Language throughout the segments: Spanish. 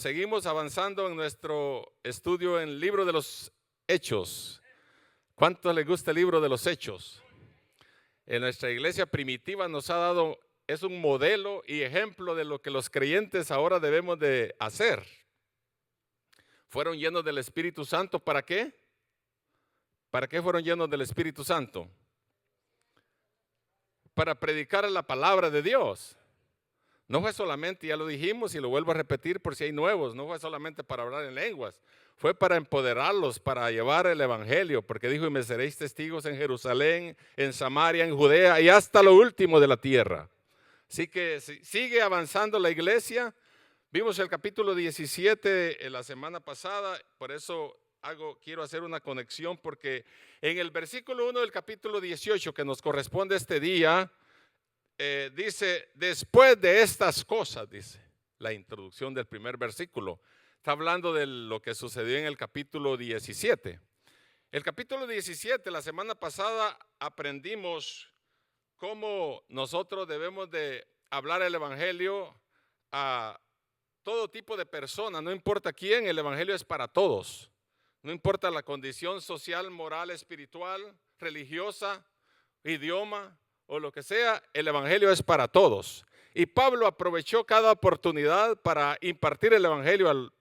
Seguimos avanzando en nuestro estudio en el libro de los Hechos. ¿Cuánto les gusta el libro de los Hechos? En nuestra iglesia primitiva nos ha dado, es un modelo y ejemplo de lo que los creyentes ahora debemos de hacer. Fueron llenos del Espíritu Santo, ¿para qué? ¿Para qué fueron llenos del Espíritu Santo? Para predicar la palabra de Dios. No fue solamente, ya lo dijimos y lo vuelvo a repetir por si hay nuevos, no fue solamente para hablar en lenguas, fue para empoderarlos, para llevar el evangelio, porque dijo: y me seréis testigos en Jerusalén, en Samaria, en Judea y hasta lo último de la tierra. Así que sigue avanzando la iglesia. Vimos el capítulo 17 la semana pasada, por eso quiero hacer una conexión, porque en el versículo 1 del capítulo 18 que nos corresponde este día, dice: después de estas cosas, dice la introducción del primer versículo. Está hablando de lo que sucedió en el capítulo 17. El capítulo 17, la semana pasada aprendimos cómo nosotros debemos de hablar el evangelio a todo tipo de personas, no importa quién, el evangelio es para todos. No importa la condición social, moral, espiritual, religiosa, idioma o lo que sea, el evangelio es para todos. Y Pablo aprovechó cada oportunidad para impartir el evangelio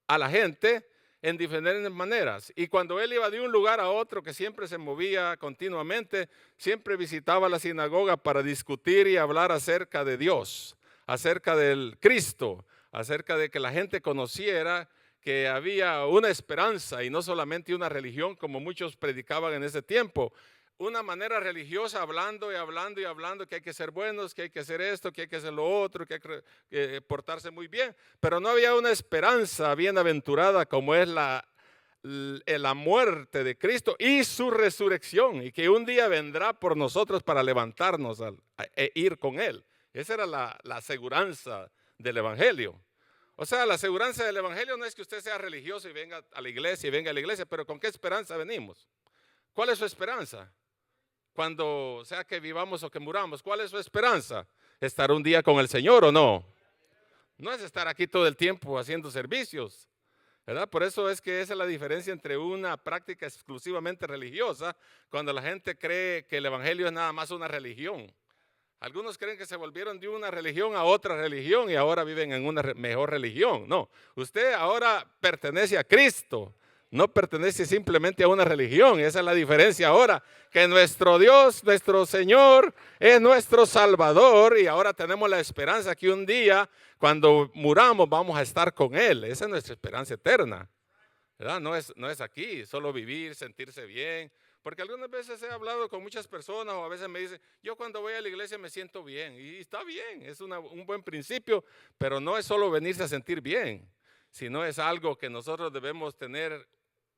a la gente en diferentes maneras. Y cuando él iba de un lugar a otro, que siempre se movía continuamente, siempre visitaba la sinagoga para discutir y hablar acerca de Dios, acerca del Cristo, acerca de que la gente conociera que había una esperanza y no solamente una religión como muchos predicaban en ese tiempo. Una manera religiosa, hablando y hablando y hablando que hay que ser buenos, que hay que hacer esto, que hay que hacer lo otro, que hay que portarse muy bien. Pero no había una esperanza bienaventurada como es la muerte de Cristo y su resurrección, y que un día vendrá por nosotros para levantarnos e ir con Él. Esa era la aseguranza del Evangelio. O sea, la aseguranza del Evangelio no es que usted sea religioso y venga a la iglesia pero ¿con qué esperanza venimos? ¿Cuál es su esperanza? Cuando sea que vivamos o que muramos, ¿cuál es su esperanza? ¿Estar un día con el Señor o no? No es estar aquí todo el tiempo haciendo servicios, ¿verdad? Por eso es que esa es la diferencia entre una práctica exclusivamente religiosa, cuando la gente cree que el evangelio es nada más una religión. Algunos creen que se volvieron de una religión a otra religión y ahora viven en una mejor religión. No, usted ahora pertenece a Cristo. No pertenece simplemente a una religión. Esa es la diferencia ahora, que nuestro Dios, nuestro Señor, es nuestro Salvador, y ahora tenemos la esperanza que un día, cuando muramos, vamos a estar con Él. Esa es nuestra esperanza eterna, ¿verdad? No es aquí, solo vivir, sentirse bien. Porque algunas veces he hablado con muchas personas, o a veces me dicen: yo cuando voy a la iglesia me siento bien. Y está bien, es un buen principio, pero no es solo venirse a sentir bien, sino es algo que nosotros debemos tener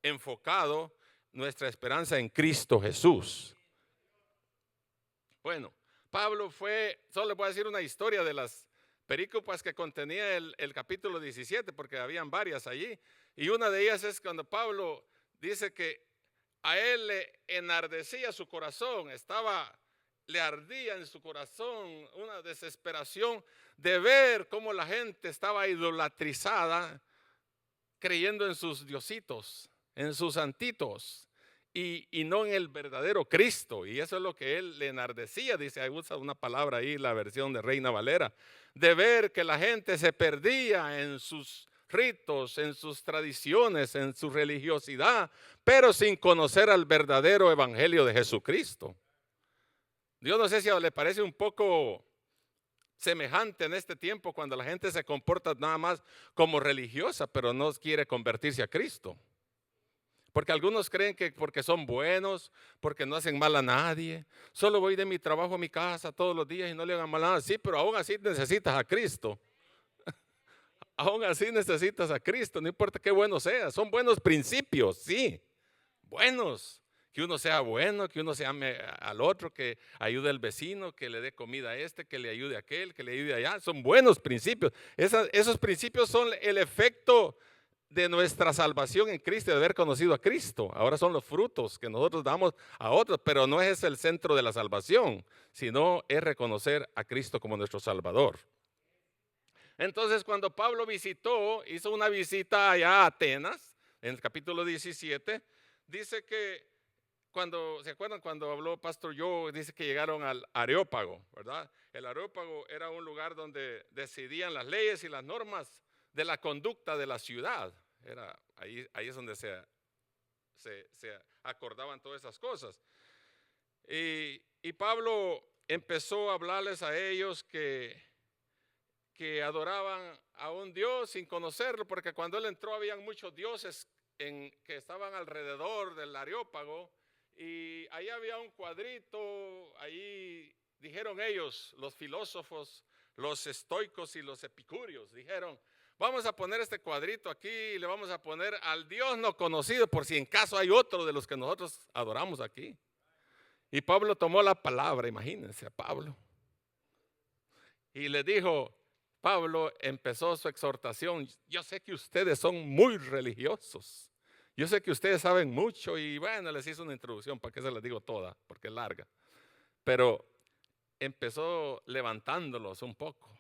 enfocado, nuestra esperanza en Cristo Jesús. Bueno, Pablo solo les voy a decir una historia de las perícopas que contenía el capítulo 17, porque habían varias allí. Y una de ellas es cuando Pablo dice que a él le enardecía su corazón, le ardía en su corazón una desesperación de ver cómo la gente estaba idolatrizada, creyendo en sus diositos, en sus santitos, y no en el verdadero Cristo. Y eso es lo que él le enardecía. Dice, usa una palabra ahí, la versión de Reina Valera, de ver que la gente se perdía en sus ritos, en sus tradiciones, en su religiosidad, pero sin conocer al verdadero evangelio de Jesucristo. Yo no sé si le parece un poco semejante en este tiempo, cuando la gente se comporta nada más como religiosa, pero no quiere convertirse a Cristo. Porque algunos creen que porque son buenos, porque no hacen mal a nadie, solo voy de mi trabajo a mi casa todos los días y no le hagan mal a nada. Sí, pero aún así necesitas a Cristo. Aún así necesitas a Cristo, no importa qué bueno sea. Son buenos principios, sí, buenos. Que uno sea bueno, que uno se ame al otro, que ayude al vecino, que le dé comida a este, que le ayude a aquel, que le ayude allá. Son buenos principios. Esos principios son el efecto de nuestra salvación en Cristo, de haber conocido a Cristo. Ahora son los frutos que nosotros damos a otros, pero no es el centro de la salvación, sino es reconocer a Cristo como nuestro Salvador. Entonces cuando Pablo hizo una visita allá a Atenas, en el capítulo 17, dice que ¿se acuerdan cuando habló Pastor Joe? Dice que llegaron al Areópago, ¿verdad? El Areópago era un lugar donde decidían las leyes y las normas de la conducta de la ciudad. Ahí es donde se acordaban todas esas cosas. Y Pablo empezó a hablarles a ellos que adoraban a un Dios sin conocerlo, porque cuando él entró habían muchos dioses que estaban alrededor del Areópago, y ahí había un cuadrito. Ahí dijeron ellos, los filósofos, los estoicos y los epicúreos, dijeron: vamos a poner este cuadrito aquí y le vamos a poner al Dios no conocido, por si en caso hay otro de los que nosotros adoramos aquí. Y Pablo tomó la palabra, imagínense a Pablo, y le dijo, Pablo empezó su exhortación: yo sé que ustedes son muy religiosos, yo sé que ustedes saben mucho, y bueno, les hizo una introducción, para que se las digo toda, porque es larga, pero empezó levantándolos un poco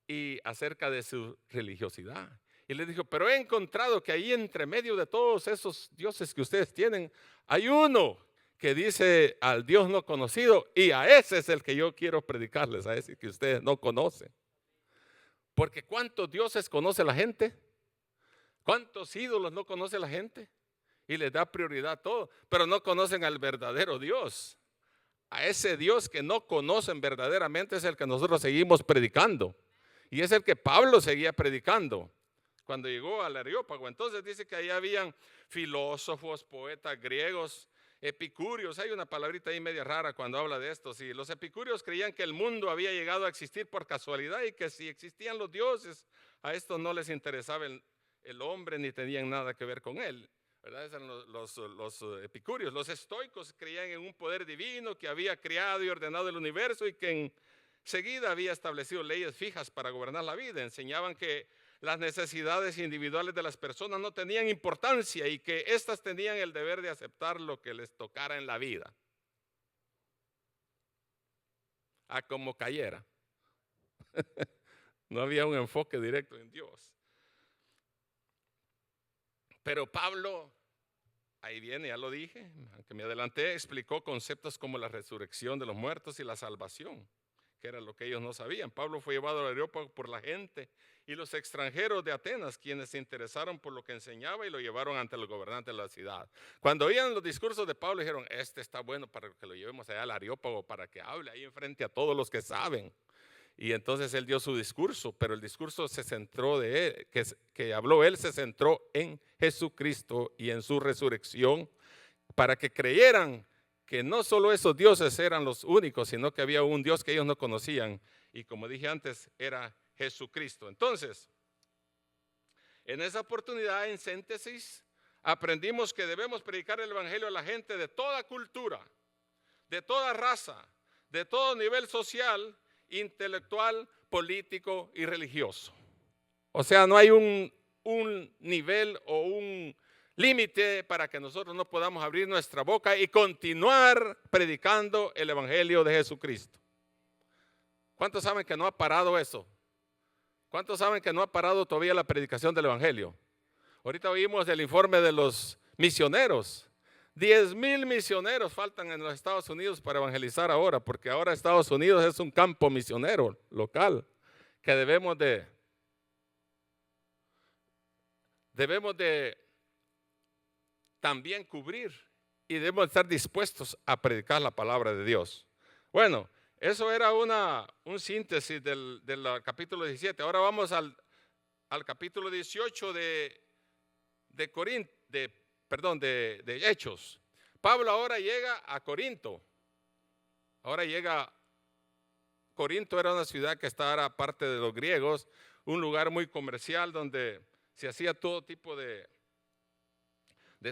y acerca de su religiosidad. Y les dijo: pero he encontrado que ahí entre medio de todos esos dioses que ustedes tienen, hay uno que dice al Dios no conocido, y a ese es el que yo quiero predicarles, a ese que ustedes no conocen. Porque ¿cuántos dioses conoce la gente? ¿Cuántos ídolos no conoce la gente? Y les da prioridad a todo, pero no conocen al verdadero Dios. A ese Dios que no conocen verdaderamente es el que nosotros seguimos predicando. Y es el que Pablo seguía predicando cuando llegó al Areópago. Entonces dice que ahí habían filósofos, poetas griegos, epicúreos. Hay una palabrita ahí media rara cuando habla de esto. Sí, los epicúreos creían que el mundo había llegado a existir por casualidad, y que si existían los dioses, a estos no les interesaba el hombre, ni tenían nada que ver con él, ¿verdad? Esos eran los epicúreos. Los estoicos creían en un poder divino que había creado y ordenado el universo, y que enseguida había establecido leyes fijas para gobernar la vida. Enseñaban que las necesidades individuales de las personas no tenían importancia, y que éstas tenían el deber de aceptar lo que les tocara en la vida, a como cayera. No había un enfoque directo en Dios. Pero Pablo, ahí viene, ya lo dije, aunque me adelanté, explicó conceptos como la resurrección de los muertos y la salvación, que era lo que ellos no sabían. Pablo fue llevado al Areópago por la gente y los extranjeros de Atenas, quienes se interesaron por lo que enseñaba y lo llevaron ante el gobernante de la ciudad. Cuando oían los discursos de Pablo, dijeron: este está bueno para que lo llevemos allá al Areópago, para que hable ahí enfrente a todos los que saben. Y entonces él dio su discurso, pero el discurso se centró que habló él, se centró en Jesucristo y en su resurrección, para que creyeran que no solo esos dioses eran los únicos, sino que había un Dios que ellos no conocían, y como dije antes, era Jesucristo. Entonces, en esa oportunidad, en síntesis, aprendimos que debemos predicar el evangelio a la gente de toda cultura, de toda raza, de todo nivel social, intelectual, político y religioso. O sea, no hay un nivel o un límite para que nosotros no podamos abrir nuestra boca y continuar predicando el evangelio de Jesucristo. ¿Cuántos saben que no ha parado eso? ¿Cuántos saben que no ha parado todavía la predicación del evangelio? Ahorita oímos el informe de los misioneros. 10,000 misioneros faltan en los Estados Unidos para evangelizar ahora, porque ahora Estados Unidos es un campo misionero local que debemos de también cubrir, y debemos estar dispuestos a predicar la palabra de Dios. Bueno, eso era un síntesis del capítulo 17. Ahora vamos al capítulo 18 de Hechos. Pablo ahora llega a Corinto. Corinto era una ciudad que estaba aparte de los griegos, un lugar muy comercial donde se hacía todo tipo de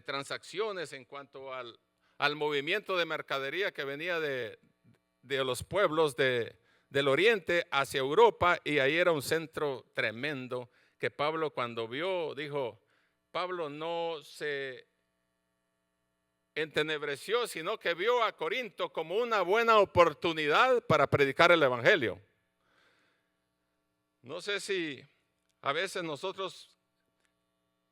transacciones en cuanto al movimiento de mercadería que venía de los pueblos del oriente hacia Europa, y ahí era un centro tremendo que Pablo, cuando vio, dijo, Pablo no se entenebreció, sino que vio a Corinto como una buena oportunidad para predicar el evangelio. No sé si a veces nosotros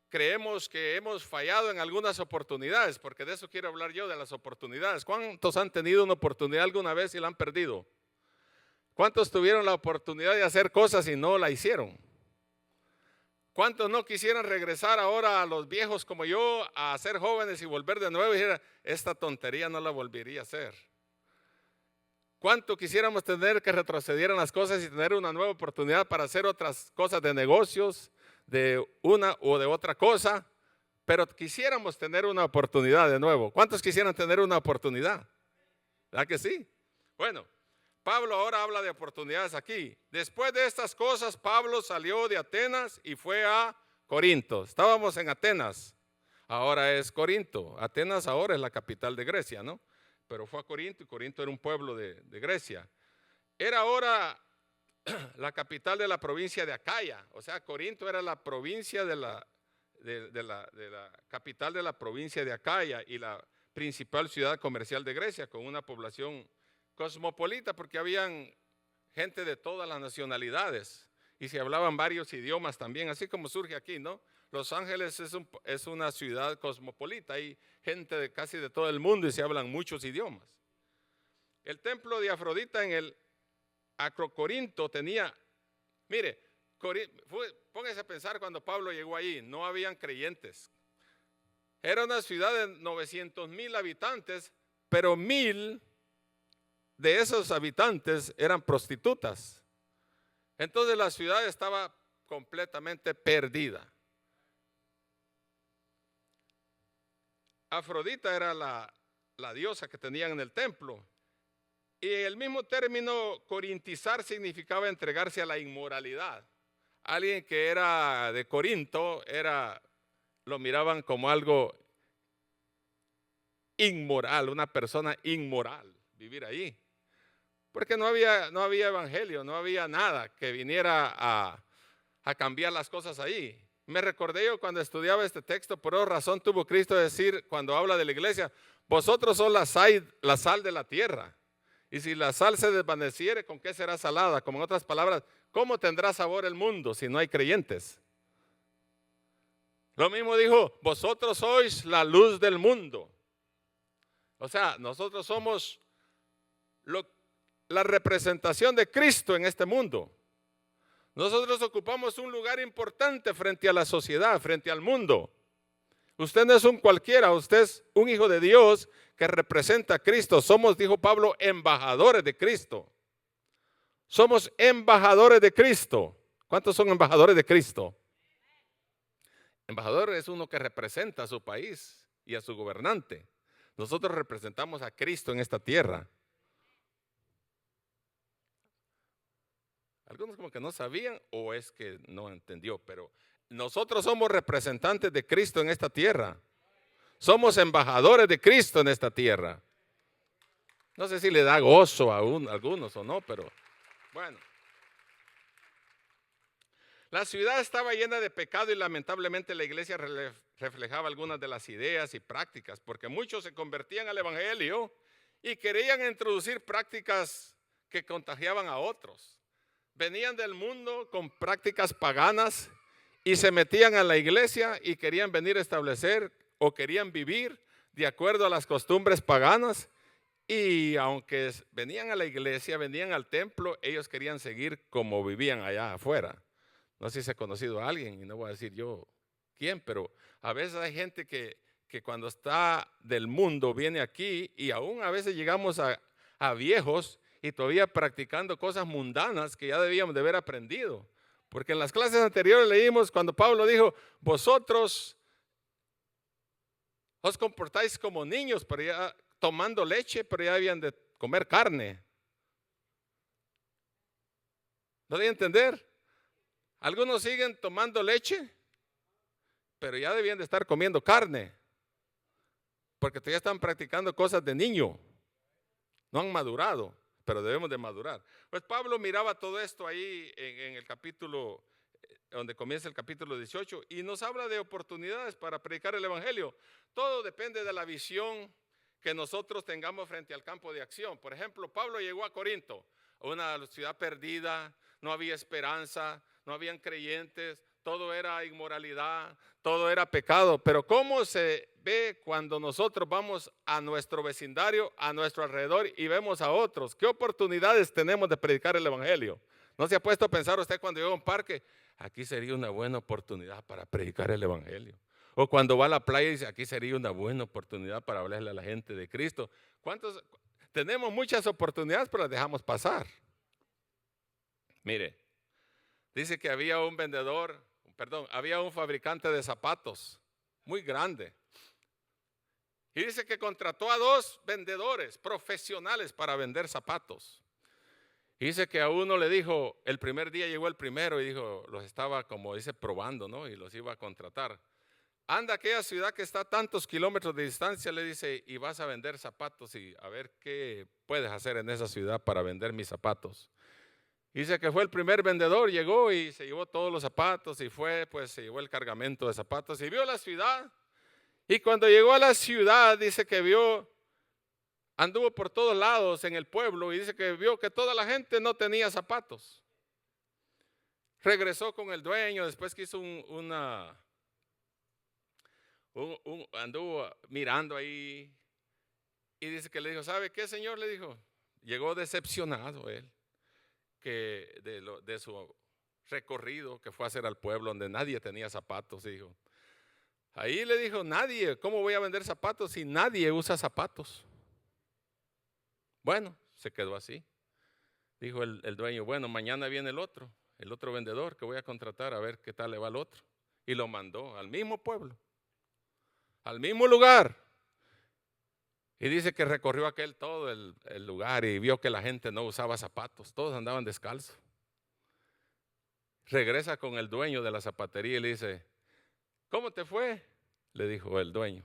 creemos que hemos fallado en algunas oportunidades, porque de eso quiero hablar yo, de las oportunidades. ¿Cuántos han tenido una oportunidad alguna vez y la han perdido? ¿Cuántos tuvieron la oportunidad de hacer cosas y no la hicieron? ¿Cuántos no quisieran regresar ahora a los viejos como yo, a ser jóvenes y volver de nuevo y decir, esta tontería no la volvería a hacer? ¿Cuánto quisiéramos tener que retrocedieran las cosas y tener una nueva oportunidad para hacer otras cosas de negocios, de una o de otra cosa? Pero quisiéramos tener una oportunidad de nuevo. ¿Cuántos quisieran tener una oportunidad? ¿Verdad que sí? Bueno, Pablo ahora habla de oportunidades aquí. Después de estas cosas, Pablo salió de Atenas y fue a Corinto. Estábamos en Atenas, ahora es Corinto. Atenas ahora es la capital de Grecia, ¿no? Pero fue a Corinto y Corinto era un pueblo de Grecia. Era ahora la capital de la provincia de Acaya. O sea, Corinto era la provincia de la capital de la provincia de Acaya y la principal ciudad comercial de Grecia, con una población cosmopolita, porque habían gente de todas las nacionalidades y se hablaban varios idiomas también, así como surge aquí, ¿no? Los Ángeles es una ciudad cosmopolita, hay gente de casi de todo el mundo y se hablan muchos idiomas. El templo de Afrodita en el Acrocorinto tenía, mire, póngase a pensar cuando Pablo llegó ahí, no habían creyentes. Era una ciudad de 900,000 habitantes, pero 1,000 de esos habitantes eran prostitutas. Entonces la ciudad estaba completamente perdida. Afrodita era la diosa que tenían en el templo. Y el mismo término corintizar significaba entregarse a la inmoralidad. Alguien que era de Corinto lo miraban como algo inmoral, una persona inmoral, vivir ahí. Porque no había evangelio, no había nada que viniera a cambiar las cosas ahí. Me recordé yo cuando estudiaba este texto, por esa razón tuvo Cristo decir, cuando habla de la iglesia, vosotros sois la sal de la tierra. Y si la sal se desvaneciere, ¿con qué será salada? Como en otras palabras, ¿cómo tendrá sabor el mundo si no hay creyentes? Lo mismo dijo, vosotros sois la luz del mundo. O sea, nosotros somos la representación de Cristo en este mundo. Nosotros ocupamos un lugar importante frente a la sociedad, frente al mundo. Usted no es un cualquiera, usted es un hijo de Dios que representa a Cristo. Somos, dijo Pablo, embajadores de Cristo. Somos embajadores de Cristo. ¿Cuántos son embajadores de Cristo? Embajador es uno que representa a su país y a su gobernante. Nosotros representamos a Cristo en esta tierra. Algunos como que no sabían o es que no entendió, pero nosotros somos representantes de Cristo en esta tierra. Somos embajadores de Cristo en esta tierra. No sé si le da gozo a algunos o no, pero bueno. La ciudad estaba llena de pecado y lamentablemente la iglesia reflejaba algunas de las ideas y prácticas, porque muchos se convertían al evangelio y querían introducir prácticas que contagiaban a otros. Venían del mundo con prácticas paganas y se metían a la iglesia y querían venir a establecer o querían vivir de acuerdo a las costumbres paganas. Y aunque venían a la iglesia, venían al templo, ellos querían seguir como vivían allá afuera. No sé si se ha conocido a alguien, y no voy a decir yo quién, pero a veces hay gente que cuando está del mundo viene aquí y aún a veces llegamos a viejos y todavía practicando cosas mundanas que ya debíamos de haber aprendido. Porque en las clases anteriores leímos cuando Pablo dijo, vosotros os comportáis como niños, pero ya tomando leche, pero ya habían de comer carne. ¿No deben entender? Algunos siguen tomando leche, pero ya debían de estar comiendo carne, porque todavía están practicando cosas de niño. No han madurado, pero debemos de madurar. Pues Pablo miraba todo esto ahí en el capítulo, donde comienza el capítulo 18, y nos habla de oportunidades para predicar el evangelio. Todo depende de la visión que nosotros tengamos frente al campo de acción. Por ejemplo, Pablo llegó a Corinto, una ciudad perdida, no había esperanza, no habían creyentes, todo era inmoralidad, todo era pecado. Pero ¿cómo se ve cuando nosotros vamos a nuestro vecindario, a nuestro alrededor y vemos a otros? ¿Qué oportunidades tenemos de predicar el evangelio? ¿No se ha puesto a pensar usted cuando llega a un parque? Aquí sería una buena oportunidad para predicar el evangelio. O cuando va a la playa y dice, aquí sería una buena oportunidad para hablarle a la gente de Cristo. ¿Cuántos? Tenemos muchas oportunidades, pero las dejamos pasar. Mire, dice que había había un fabricante de zapatos muy grande. Y dice que contrató a 2 vendedores profesionales para vender zapatos. Y dice que a uno le dijo, el primer día llegó el primero y dijo, los estaba como dice probando, ¿no? Y los iba a contratar. Anda a aquella ciudad que está a tantos kilómetros de distancia, le dice, y vas a vender zapatos y a ver qué puedes hacer en esa ciudad para vender mis zapatos. Dice que fue el primer vendedor, llegó y se llevó todos los zapatos y se llevó el cargamento de zapatos y vio la ciudad. Y cuando llegó a la ciudad, dice que anduvo por todos lados en el pueblo y dice que vio que toda la gente no tenía zapatos. Regresó con el dueño, después que hizo anduvo mirando ahí y dice que le dijo, ¿sabe qué, señor? Le dijo, llegó decepcionado él que de su recorrido que fue a hacer al pueblo donde nadie tenía zapatos, dijo. Ahí le dijo, nadie, ¿cómo voy a vender zapatos si nadie usa zapatos? Bueno, se quedó así. Dijo el dueño, bueno, mañana viene el otro vendedor que voy a contratar a ver qué tal le va al otro. Y lo mandó al mismo pueblo, al mismo lugar. Y dice que recorrió todo el lugar y vio que la gente no usaba zapatos, todos andaban descalzos. Regresa con el dueño de la zapatería y le dice, ¿cómo te fue? Le dijo el dueño.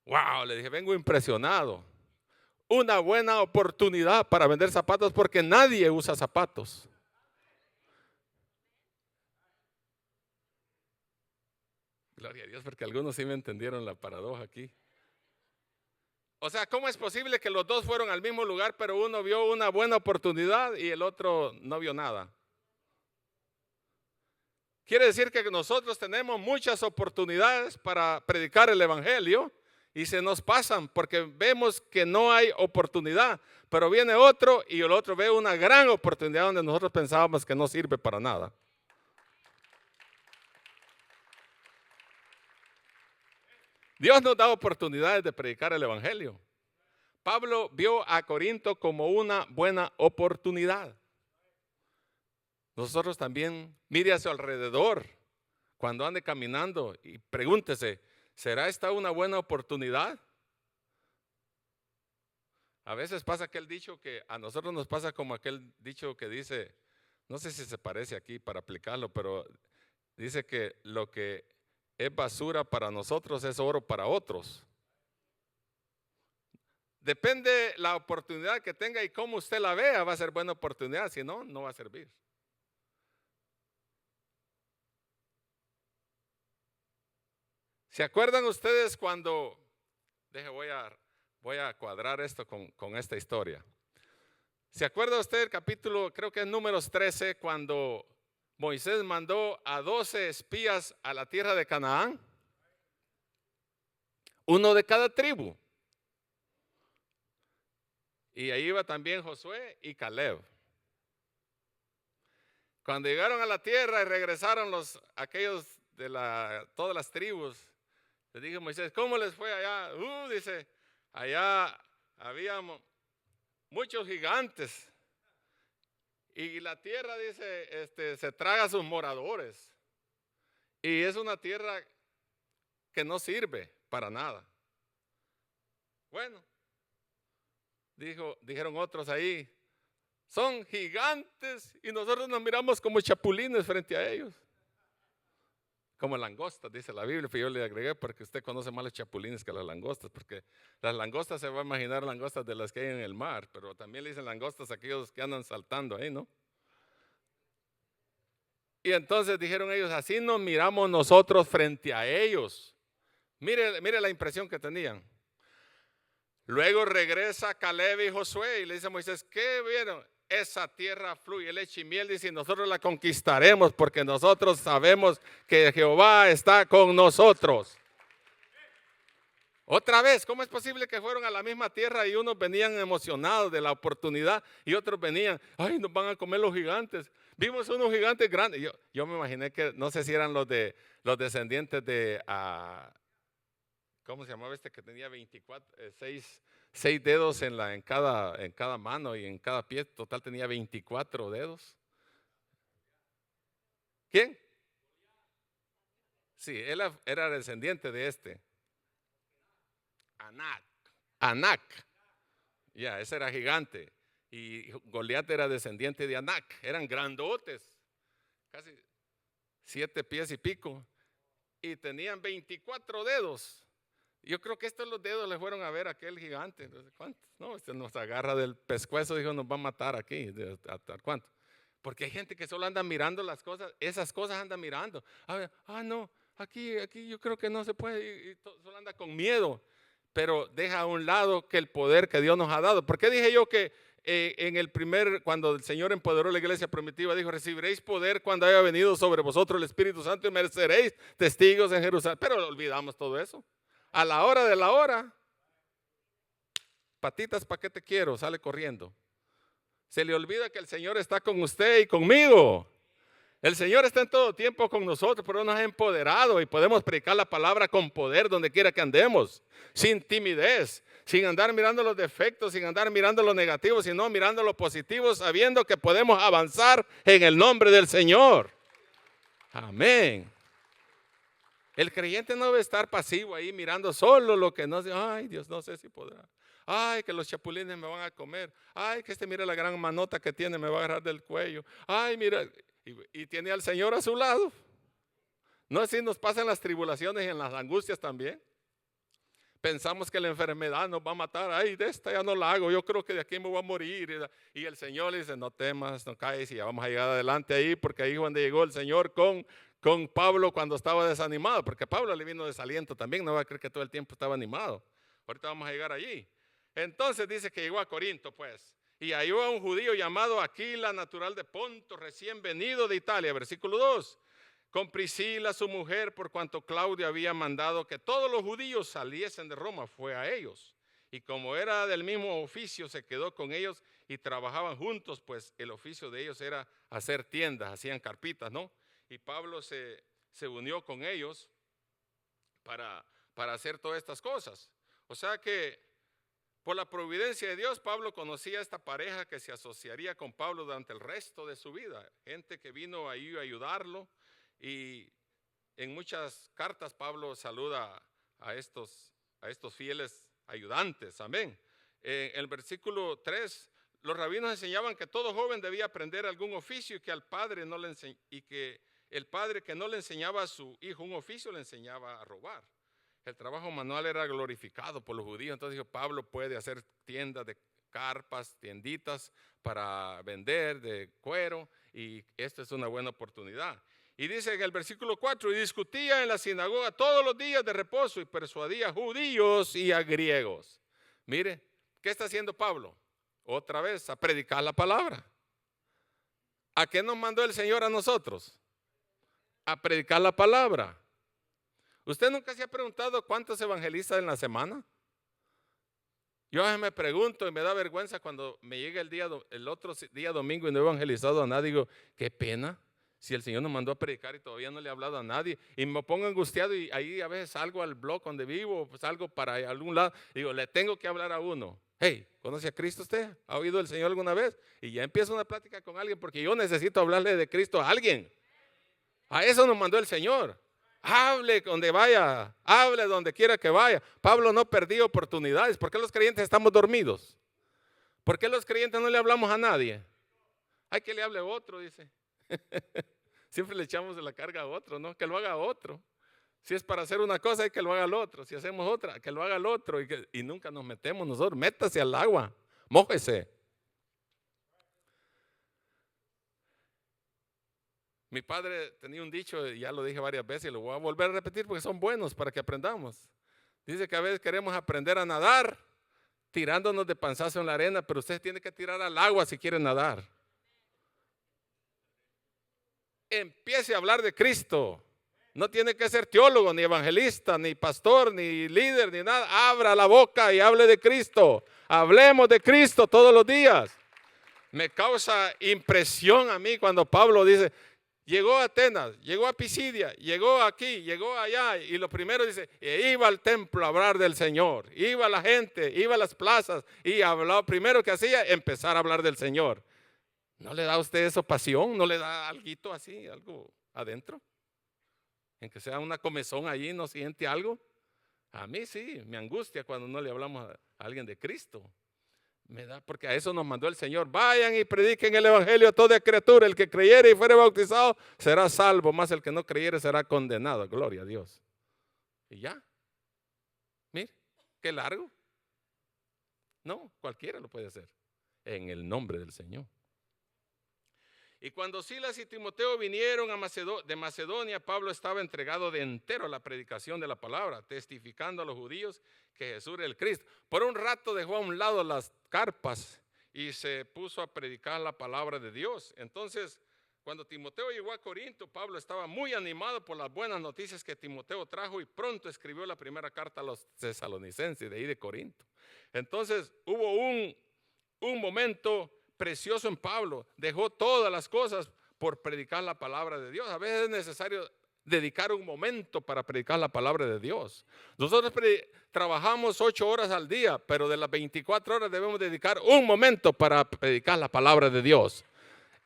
Wow, le dije, vengo impresionado. Una buena oportunidad para vender zapatos porque nadie usa zapatos. Gloria a Dios, porque algunos sí me entendieron la paradoja aquí. O sea, ¿cómo es posible que los dos fueron al mismo lugar, pero uno vio una buena oportunidad y el otro no vio nada? Quiere decir que nosotros tenemos muchas oportunidades para predicar el evangelio y se nos pasan porque vemos que no hay oportunidad, pero viene otro y el otro ve una gran oportunidad donde nosotros pensábamos que no sirve para nada. Dios nos da oportunidades de predicar el evangelio. Pablo vio a Corinto como una buena oportunidad. Nosotros también, mire a su alrededor cuando ande caminando y pregúntese, ¿será esta una buena oportunidad? A veces pasa aquel dicho que a nosotros nos pasa como aquel dicho que dice, no sé si se parece aquí para aplicarlo, pero dice que lo que es basura para nosotros es oro para otros. Depende la oportunidad que tenga y cómo usted la vea, va a ser buena oportunidad, si no, no va a servir. ¿Se acuerdan ustedes cuando, voy a cuadrar esto con esta historia? ¿Se acuerda usted del capítulo, creo que es Números 13, cuando Moisés mandó a 12 espías a la tierra de Canaán? Uno de cada tribu. Y ahí iba también Josué y Caleb. Cuando llegaron a la tierra y regresaron aquellos de todas las tribus, le dijo Moisés, ¿cómo les fue allá? Dice, allá había muchos gigantes. Y la tierra, dice, se traga a sus moradores. Y es una tierra que no sirve para nada. Bueno, dijeron otros ahí, son gigantes y nosotros nos miramos como chapulines frente a ellos. Como langostas, dice la Biblia, pero yo le agregué porque usted conoce más los chapulines que las langostas, porque las langostas se va a imaginar langostas de las que hay en el mar, pero también le dicen langostas a aquellos que andan saltando ahí, ¿no? Y entonces dijeron ellos, así nos miramos nosotros frente a ellos. Mire la impresión que tenían. Luego regresa Caleb y Josué y le dice a Moisés, ¿qué vieron? esa tierra fluye leche y miel, dice, y nosotros la conquistaremos porque nosotros sabemos que Jehová está con nosotros. Otra vez, ¿cómo es posible que fueron a la misma tierra y unos venían emocionados de la oportunidad y otros venían, ay, nos van a comer los gigantes? Vimos unos gigantes grandes. Yo me imaginé que, no sé si eran los descendientes de, ¿cómo se llamaba este que tenía 6 dedos en cada mano y en cada pie? Total tenía 24 dedos. ¿Quién? Sí, él era descendiente de este. Anac. Ya, ese era gigante. Y Goliat era descendiente de Anac. Eran grandotes, casi 7 pies y pico. Y tenían 24 dedos. Yo creo que estos los dedos le fueron a ver a aquel gigante. ¿Cuántos? No, este nos agarra del pescuezo, dijo, nos va a matar aquí. ¿Hasta cuánto? Porque hay gente que solo anda mirando las cosas, esas cosas andan mirando. A ver, no, aquí yo creo que no se puede. Y solo anda con miedo. Pero deja a un lado que el poder que Dios nos ha dado. ¿Por qué dije yo que cuando el Señor empoderó la iglesia primitiva, dijo, recibiréis poder cuando haya venido sobre vosotros el Espíritu Santo y mereceréis testigos en Jerusalén? Pero olvidamos todo eso. A la hora de la hora, patitas, ¿para qué te quiero? Sale corriendo. Se le olvida que el Señor está con usted y conmigo. El Señor está en todo tiempo con nosotros, pero nos ha empoderado y podemos predicar la palabra con poder donde quiera que andemos, sin timidez, sin andar mirando los defectos, sin andar mirando lo negativo, sino mirando lo positivo, sabiendo que podemos avanzar en el nombre del Señor. Amén. El creyente no debe estar pasivo ahí mirando solo lo que no sé. Ay, Dios, no sé si podrá. Ay, que los chapulines me van a comer. Ay, que mira la gran manota que tiene, me va a agarrar del cuello. Ay, mira. Y tiene al Señor a su lado. No así nos pasan las tribulaciones y en las angustias también. Pensamos que la enfermedad nos va a matar. Ay, de esta ya no la hago. Yo creo que de aquí me voy a morir. Y el Señor le dice, no temas, no caes. Y ya vamos a llegar adelante ahí. Porque ahí cuando llegó el Señor con Pablo cuando estaba desanimado. Porque Pablo le vino desaliento también. No va a creer que todo el tiempo estaba animado. Ahorita vamos a llegar allí. Entonces dice que llegó a Corinto, pues. Y halló a un judío llamado Aquila, natural de Ponto, recién venido de Italia. Versículo 2. Con Priscila, su mujer, por cuanto Claudio había mandado que todos los judíos saliesen de Roma, fue a ellos. Y como era del mismo oficio, se quedó con ellos y trabajaban juntos, pues el oficio de ellos era hacer tiendas, hacían carpitas, ¿no? Y Pablo se unió con ellos para hacer todas estas cosas. O sea que por la providencia de Dios, Pablo conocía a esta pareja que se asociaría con Pablo durante el resto de su vida. Gente que vino ahí a ayudarlo. Y en muchas cartas Pablo saluda a estos fieles ayudantes. Amén. En el versículo 3, los rabinos enseñaban que todo joven debía aprender algún oficio y que el padre que no le enseñaba a su hijo un oficio le enseñaba a robar. El trabajo manual era glorificado por los judíos. Entonces dijo, Pablo puede hacer tiendas de carpas, tienditas para vender de cuero, y esta es una buena oportunidad. Y dice en el versículo 4, y discutía en la sinagoga todos los días de reposo y persuadía a judíos y a griegos. Mire, ¿qué está haciendo Pablo? Otra vez, a predicar la palabra. ¿A qué nos mandó el Señor a nosotros? A predicar la palabra. ¿Usted nunca se ha preguntado cuántos evangelistas en la semana? Yo a veces me pregunto y me da vergüenza cuando me llega el otro día domingo y no he evangelizado a nadie. Digo, qué pena, si el Señor nos mandó a predicar y todavía no le he hablado a nadie. Y me pongo angustiado y ahí a veces salgo al blog donde vivo, pues salgo para algún lado. Digo, le tengo que hablar a uno. Hey, ¿conoce a Cristo usted? ¿Ha oído del Señor alguna vez? Y ya empiezo una plática con alguien porque yo necesito hablarle de Cristo a alguien. A eso nos mandó el Señor. Hable donde vaya, hable donde quiera que vaya. Pablo no perdió oportunidades. ¿Por qué los creyentes estamos dormidos? ¿Por qué los creyentes no le hablamos a nadie? Hay que le hable a otro, dice. Siempre le echamos de la carga a otro, ¿no? Que lo haga otro. Si es para hacer una cosa, hay que lo haga el otro. Si hacemos otra, que lo haga el otro. Y nunca nos metemos nosotros. Métase al agua, mójese. Mi padre tenía un dicho, y ya lo dije varias veces y lo voy a volver a repetir porque son buenos para que aprendamos. Dice que a veces queremos aprender a nadar tirándonos de panzazo en la arena, pero usted tiene que tirar al agua si quiere nadar. Empiece a hablar de Cristo. No tiene que ser teólogo, ni evangelista, ni pastor, ni líder, ni nada. Abra la boca y hable de Cristo. Hablemos de Cristo todos los días. Me causa impresión a mí cuando Pablo dice, llegó a Atenas, llegó a Pisidia, llegó aquí, llegó allá. Y lo primero dice, iba al templo a hablar del Señor. Iba la gente, iba a las plazas y hablaba. Primero que hacía, empezar a hablar del Señor. ¿No le da a usted eso pasión? ¿No le da algo así, algo adentro? En que sea una comezón allí, ¿no siente algo? A mí sí, me angustia cuando no le hablamos a alguien de Cristo. Me da, porque a eso nos mandó el Señor. Vayan y prediquen el evangelio a toda criatura. El que creyere y fuere bautizado será salvo, más el que no creyere será condenado. Gloria a Dios. Y ya. Mire, qué largo. No, cualquiera lo puede hacer. En el nombre del Señor. Y cuando Silas y Timoteo vinieron de Macedonia, Pablo estaba entregado de entero a la predicación de la palabra, testificando a los judíos que Jesús era el Cristo. Por un rato dejó a un lado las carpas y se puso a predicar la palabra de Dios. Entonces, cuando Timoteo llegó a Corinto, Pablo estaba muy animado por las buenas noticias que Timoteo trajo y pronto escribió la primera carta a los tesalonicenses de ahí de Corinto. Entonces, hubo un momento precioso en Pablo. Dejó todas las cosas por predicar la palabra de Dios. A veces es necesario dedicar un momento para predicar la palabra de Dios. Nosotros trabajamos 8 horas al día, pero de las 24 horas debemos dedicar un momento para predicar la palabra de Dios.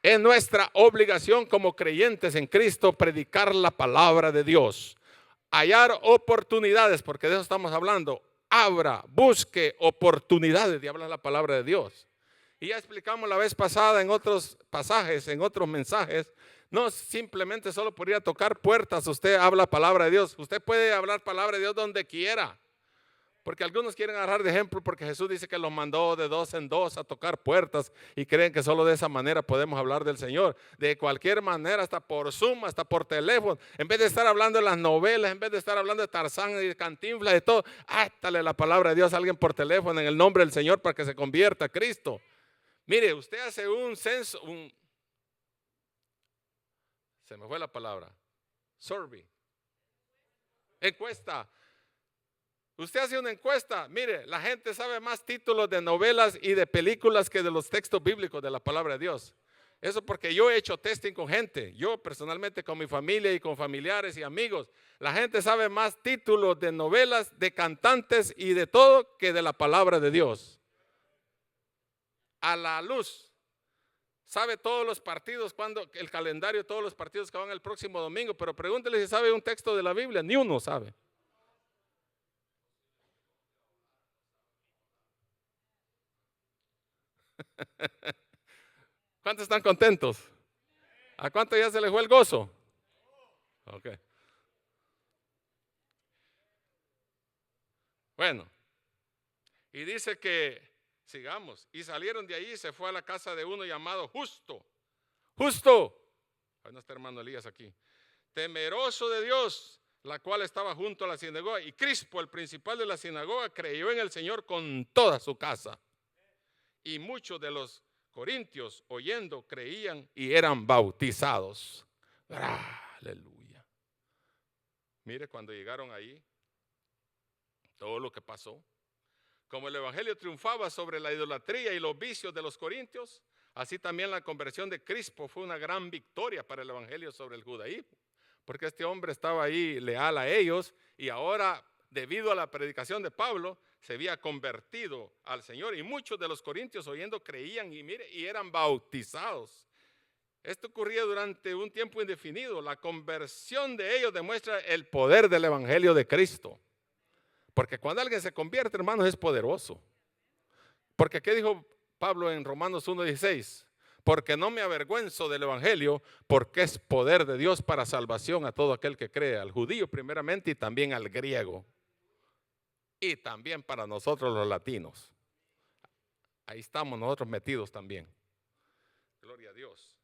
Es nuestra obligación como creyentes en Cristo predicar la palabra de Dios. Hallar oportunidades, porque de eso estamos hablando. Abra, busque oportunidades de hablar la palabra de Dios. Y ya explicamos la vez pasada en otros pasajes, en otros mensajes, no simplemente solo por ir a tocar puertas, usted habla palabra de Dios. Usted puede hablar palabra de Dios donde quiera. Porque algunos quieren agarrar de ejemplo porque Jesús dice que los mandó de 2 en 2 a tocar puertas y creen que solo de esa manera podemos hablar del Señor. De cualquier manera, hasta por Zoom, hasta por teléfono. En vez de estar hablando de las novelas, en vez de estar hablando de Tarzán y de Cantinflas, de todo, hástale la palabra de Dios a alguien por teléfono en el nombre del Señor para que se convierta a Cristo. Mire, usted hace un censo, se me fue la palabra, survey, encuesta. Usted hace una encuesta, mire, la gente sabe más títulos de novelas y de películas que de los textos bíblicos de la palabra de Dios. Eso porque yo he hecho testing con gente, yo personalmente con mi familia y con familiares y amigos. La gente sabe más títulos de novelas, de cantantes y de todo que de la palabra de Dios. A la luz. Sabe todos los partidos, cuando el calendario de todos los partidos que van el próximo domingo, pero pregúntele si sabe un texto de la Biblia, ni uno sabe. ¿Cuántos están contentos? ¿A cuánto ya se les fue el gozo? Ok. Bueno, y dice que sigamos. Y salieron de allí y se fue a la casa de uno llamado Justo. Justo. Ahí no está hermano Elías aquí. Temeroso de Dios, la cual estaba junto a la sinagoga. Y Crispo, el principal de la sinagoga, creyó en el Señor con toda su casa. Y muchos de los corintios, oyendo, creían y eran bautizados. Aleluya. Mire, cuando llegaron ahí, todo lo que pasó. Como el evangelio triunfaba sobre la idolatría y los vicios de los corintios, así también la conversión de Crispo fue una gran victoria para el evangelio sobre el judaísmo, porque este hombre estaba ahí leal a ellos y ahora, debido a la predicación de Pablo, se había convertido al Señor y muchos de los corintios oyendo creían y eran bautizados. Esto ocurría durante un tiempo indefinido. La conversión de ellos demuestra el poder del evangelio de Cristo. Porque cuando alguien se convierte, hermanos, es poderoso. Porque ¿qué dijo Pablo en Romanos 1:16? Porque no me avergüenzo del evangelio, porque es poder de Dios para salvación a todo aquel que cree, al judío primeramente y también al griego. Y también para nosotros los latinos. Ahí estamos nosotros metidos también. Gloria a Dios.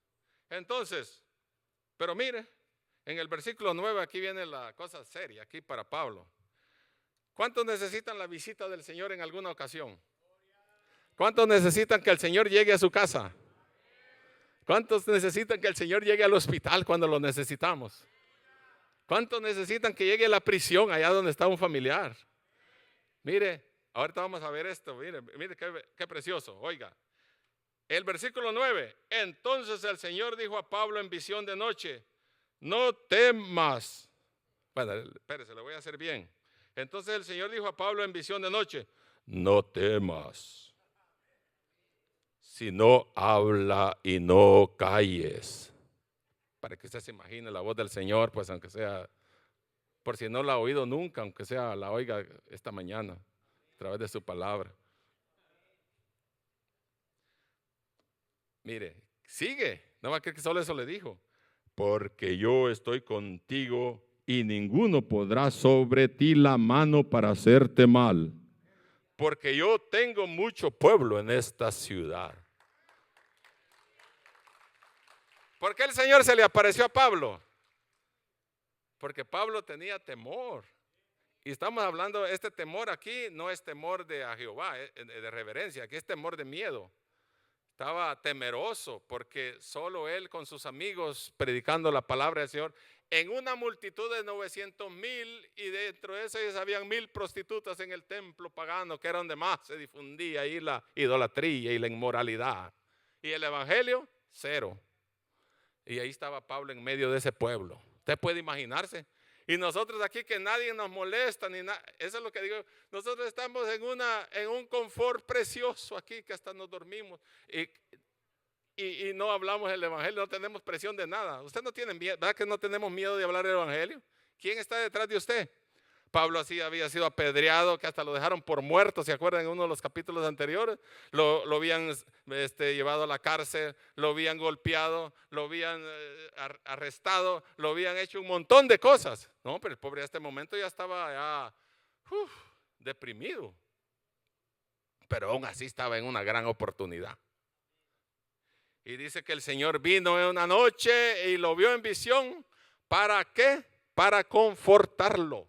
Entonces, pero mire, en el versículo 9 aquí viene la cosa seria, aquí para Pablo. ¿Cuántos necesitan la visita del Señor en alguna ocasión? ¿Cuántos necesitan que el Señor llegue a su casa? ¿Cuántos necesitan que el Señor llegue al hospital cuando lo necesitamos? ¿Cuántos necesitan que llegue a la prisión allá donde está un familiar? Mire, ahorita vamos a ver esto. Mire qué precioso. Oiga, el versículo 9. Entonces el Señor dijo a Pablo en visión de noche: no temas. Bueno, espérese, lo voy a hacer bien. Entonces el Señor dijo a Pablo en visión de noche: no temas, sino habla y no calles. Para que usted se imagine la voz del Señor, pues aunque sea, por si no la ha oído nunca, aunque sea la oiga esta mañana, a través de su palabra. Mire, sigue, no va a creer que solo eso le dijo. Porque yo estoy contigo y ninguno podrá sobre ti la mano para hacerte mal. Porque yo tengo mucho pueblo en esta ciudad. ¿Por qué el Señor se le apareció a Pablo? Porque Pablo tenía temor. Y estamos hablando, este temor aquí no es temor de a Jehová, de reverencia, aquí es temor de miedo. Estaba temeroso porque solo él con sus amigos predicando la palabra del Señor en una multitud de 900,000, y dentro de esas habían 1,000 prostitutas en el templo pagano, que era donde más se difundía ahí la idolatría y la inmoralidad. Y el evangelio, cero. Y ahí estaba Pablo en medio de ese pueblo. Usted puede imaginarse. Y nosotros aquí que nadie nos molesta ni nada. Eso es lo que digo. Nosotros estamos en un confort precioso aquí que hasta nos dormimos. Y no hablamos el evangelio, no tenemos presión de nada. Usted no tiene miedo, ¿verdad que no tenemos miedo de hablar el evangelio? ¿Quién está detrás de usted? Pablo así había sido apedreado, que hasta lo dejaron por muerto, ¿se acuerdan en uno de los capítulos anteriores? Lo habían llevado a la cárcel, lo habían golpeado, lo habían arrestado, lo habían hecho un montón de cosas. No, pero el pobre a este momento ya estaba deprimido. Pero aún así estaba en una gran oportunidad. Y dice que el Señor vino en una noche y lo vio en visión. ¿Para qué? Para confortarlo.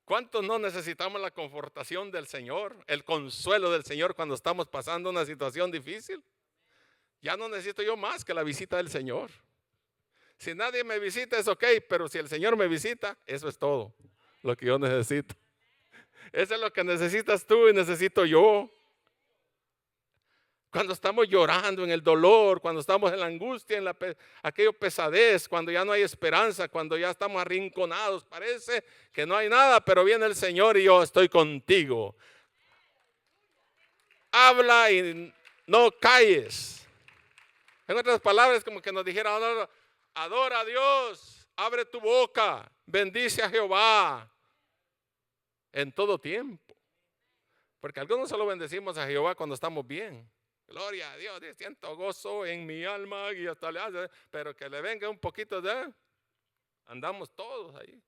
¿Cuántos no necesitamos la confortación del Señor, el consuelo del Señor cuando estamos pasando una situación difícil? Ya no necesito yo más que la visita del Señor. Si nadie me visita es ok, pero si el Señor me visita, eso es todo lo que yo necesito. Eso es lo que necesitas tú y necesito yo. Cuando estamos llorando en el dolor, cuando estamos en la angustia, en aquello pesadez, cuando ya no hay esperanza, cuando ya estamos arrinconados, parece que no hay nada, pero viene el Señor y yo estoy contigo. Habla y no calles. En otras palabras, como que nos dijera: adora a Dios, abre tu boca, bendice a Jehová en todo tiempo. Porque algunos solo bendecimos a Jehová cuando estamos bien. Gloria a Dios, siento gozo en mi alma y hasta le hace, pero que le venga un poquito de, andamos todos ahí.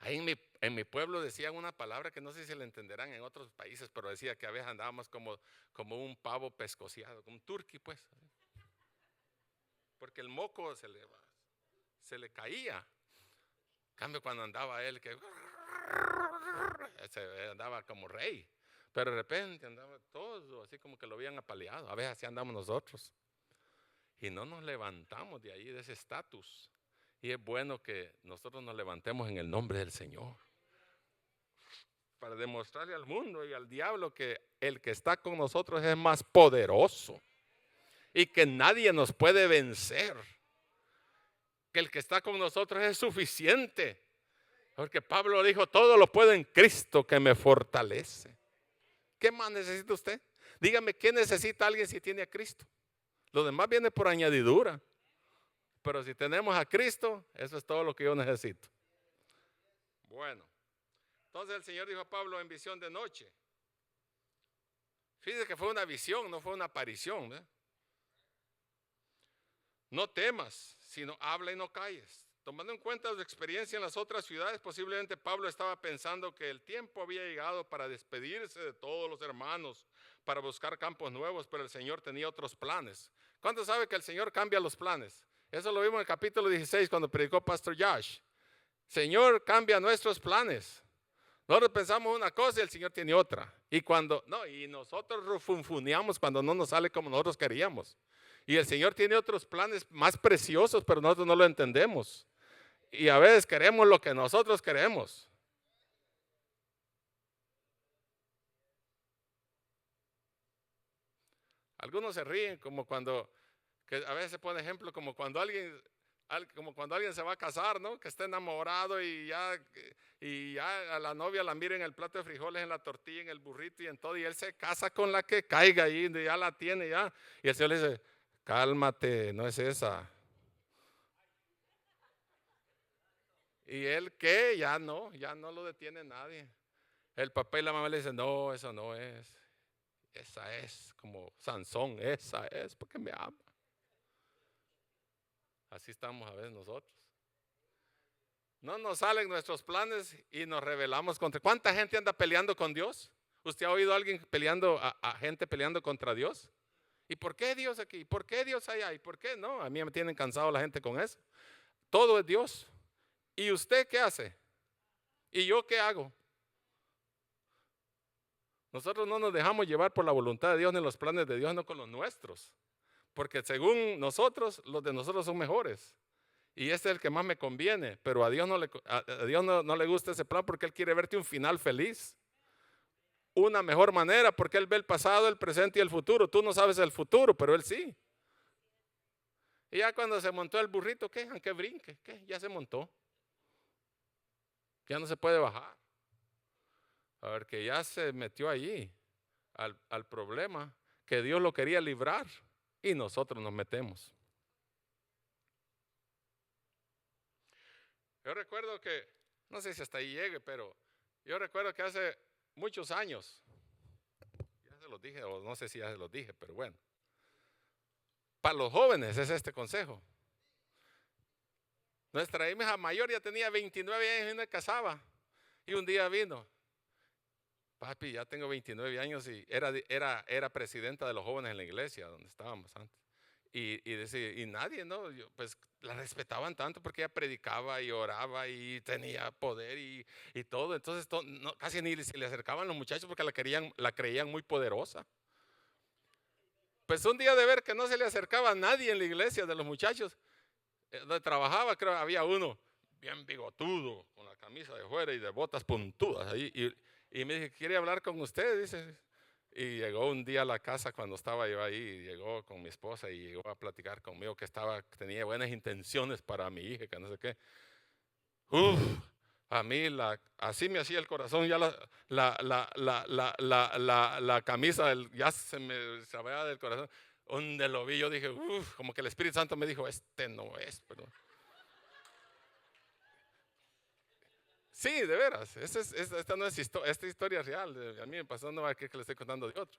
Ahí en mi pueblo decían una palabra que no sé si la entenderán en otros países, pero decía que a veces andábamos como un pavo pescociado, como un turqui pues. Porque el moco se le caía. En cambio cuando andaba él que andaba como rey, pero de repente andaba todo así como que lo habían apaleado. A veces así andamos nosotros y no nos levantamos de ahí, de ese estatus. Y es bueno que nosotros nos levantemos en el nombre del Señor para demostrarle al mundo y al diablo que el que está con nosotros es más poderoso y que nadie nos puede vencer, que el que está con nosotros es suficiente. Porque Pablo dijo: todo lo puedo en Cristo que me fortalece. ¿Qué más necesita usted? Dígame, ¿qué necesita alguien si tiene a Cristo? Lo demás viene por añadidura. Pero si tenemos a Cristo, eso es todo lo que yo necesito. Bueno, entonces el Señor dijo a Pablo en visión de noche. Fíjese que fue una visión, no fue una aparición, ¿verdad? No temas, sino habla y no calles. Tomando en cuenta su experiencia en las otras ciudades, posiblemente Pablo estaba pensando que el tiempo había llegado para despedirse de todos los hermanos, para buscar campos nuevos, pero el Señor tenía otros planes. ¿Cuántos saben que el Señor cambia los planes? Eso lo vimos en el capítulo 16 cuando predicó Pastor Josh. Señor cambia nuestros planes. Nosotros pensamos una cosa y el Señor tiene otra. Y nosotros funfuneamos cuando no nos sale como nosotros queríamos. Y el Señor tiene otros planes más preciosos, pero nosotros no lo entendemos. Y a veces queremos lo que nosotros queremos. Algunos se ríen como que a veces se pone ejemplo como cuando alguien se va a casar, ¿no? Que está enamorado y ya a la novia la mira en el plato de frijoles, en la tortilla, en el burrito y en todo, y él se casa con la que caiga ahí, ya la tiene ya. Y el Señor le dice, cálmate, no es esa. Y él, ¿qué? Ya no lo detiene nadie. El papá y la mamá le dicen, no, eso no es. Esa es como Sansón, esa es porque me ama. Así estamos a veces nosotros. No nos salen nuestros planes y nos rebelamos contra. ¿Cuánta gente anda peleando con Dios? ¿Usted ha oído a alguien peleando, a gente peleando contra Dios? ¿Y por qué Dios aquí? ¿Por qué Dios allá? ¿Y por qué no? A mí me tienen cansado la gente con eso. Todo es Dios. ¿Y usted qué hace? ¿Y yo qué hago? Nosotros no nos dejamos llevar por la voluntad de Dios ni los planes de Dios, no con los nuestros. Porque según nosotros, los de nosotros son mejores. Y este es el que más me conviene. Pero a Dios no le gusta ese plan porque Él quiere verte un final feliz. Una mejor manera porque Él ve el pasado, el presente y el futuro. Tú no sabes el futuro, pero Él sí. Y ya cuando se montó el burrito, ¿qué? Aunque brinque, ¿qué? Ya se montó. Ya no se puede bajar. A ver, que ya se metió allí al problema que Dios lo quería librar y nosotros nos metemos. Yo recuerdo que, no sé si hasta ahí llegue, pero yo recuerdo que hace muchos años, ya se los dije, o no sé si ya se los dije, pero bueno, para los jóvenes es este consejo. Nuestra hija mayor ya tenía 29 años y no se casaba. Y un día vino, papi, ya tengo 29 años y era presidenta de los jóvenes en la iglesia donde estábamos antes. Y decía, y nadie, ¿no? Pues la respetaban tanto porque ella predicaba y oraba y tenía poder y todo. Entonces casi ni se le acercaban los muchachos porque la creían muy poderosa. Pues un día de ver que no se le acercaba a nadie en la iglesia de los muchachos, donde trabajaba, creo había uno bien bigotudo, con la camisa de fuera y de botas puntudas ahí. Y me dije, ¿quiere hablar con usted? Dice. Y llegó un día a la casa cuando estaba yo ahí, llegó con mi esposa y llegó a platicar conmigo que tenía buenas intenciones para mi hija, que no sé qué. Uf, a mí así me hacía el corazón, ya la camisa ya se me sabía del corazón. Donde lo vi yo dije, uf, como que el Espíritu Santo me dijo, este no es, pero sí, de veras, esta no es esta historia real, a mí me pasó, no es que le estoy contando de otro.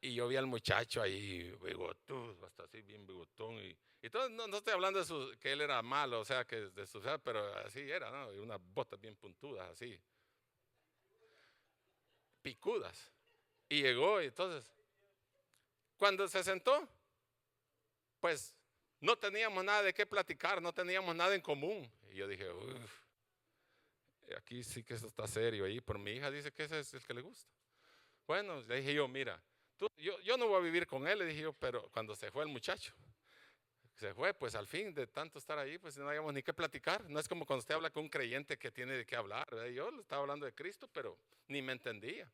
Y yo vi al muchacho ahí, bigotudo, hasta así bien bigotón. Y todo, no estoy hablando de que él era malo, o sea, que de pero así era, ¿no? Y unas botas bien puntudas, así, picudas. Y llegó, y entonces, cuando se sentó, pues no teníamos nada de qué platicar, no teníamos nada en común. Y yo dije, uff, aquí sí que eso está serio ahí. Por mi hija dice que ese es el que le gusta. Bueno, le dije yo, mira, yo no voy a vivir con él, le dije yo, pero cuando se fue el muchacho, se fue, pues al fin de tanto estar ahí, pues no habíamos ni qué platicar. No es como cuando usted habla con un creyente que tiene de qué hablar, ¿verdad? Yo le estaba hablando de Cristo, pero ni me entendía.